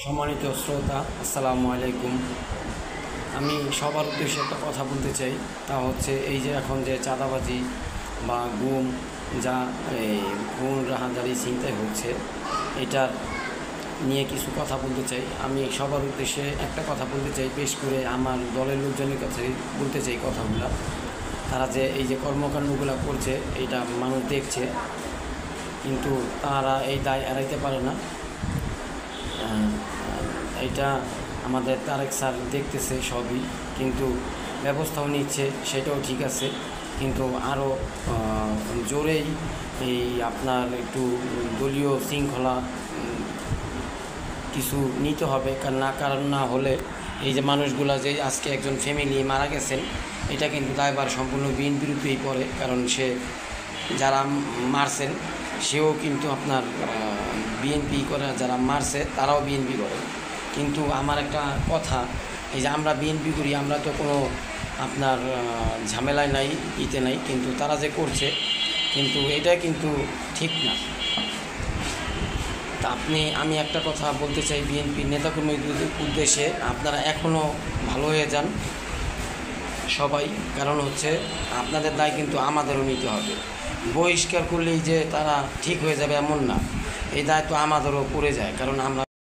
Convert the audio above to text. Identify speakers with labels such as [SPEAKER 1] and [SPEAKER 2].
[SPEAKER 1] সম্মানিত শ্রোতা, আসসালামু আলাইকুম। আমি সবার উদ্দেশ্যে একটা কথা বলতে চাই। তা হচ্ছে এই যে এখন যে চাঁদাবাজি বা গুম, যা এই খুন রাহাজানি ছিনতাই হচ্ছে, এটার নিয়ে কিছু কথা বলতে চাই। আমি সবার উদ্দেশ্যে একটা কথা বলতে চাই, বেশ করে আমার দলের লোকজনের কাছে বলতে চাই কথাগুলো। তারা যে এই যে কর্মকাণ্ডগুলো করছে, এটা মানুষ দেখছে, কিন্তু তারা এই দায় এড়াইতে পারে না। এটা আমাদের তারেক স্যার দেখতেছে সবই, কিন্তু ব্যবস্থাও নিচ্ছে, সেটাও ঠিক আছে। কিন্তু আরও জোরেই এই আপনার একটু দলীয় শৃঙ্খলা কিছু নিতে হবে, কারণ না হলে এই যে মানুষগুলা যে আজকে একজন ফ্যামিলি মারা গেছেন, এটা কিন্তু দায়ভার সম্পূর্ণ বিএনপির বিরুদ্ধেই পড়ে। কারণ সে যারা মারছেন সেও কিন্তু আপনার বিএনপি করে, যারা মারছে তারাও বিএনপি করে। কিন্তু আমার একটা কথা, এই যে আমরা বিএনপি করি, আমরা তো কোনো আপনার ঝামেলায় নাই, ইতে নাই, কিন্তু তারা যে করছে, কিন্তু এটা কিন্তু ঠিক না। তা আমি একটা কথা বলতে চাই বিএনপির নেতাকর্মীদের উদ্দেশ্যে, আপনারা এখনও ভালো হয়ে যান সবাই। কারণ হচ্ছে আপনাদের দায় কিন্তু আমাদেরও নিতে হবে। বহিষ্কার করলেই যে তারা ঠিক হয়ে যাবে এমন না, এই দায় তো আমাদেরও পড়ে যায়। কারণ আমরা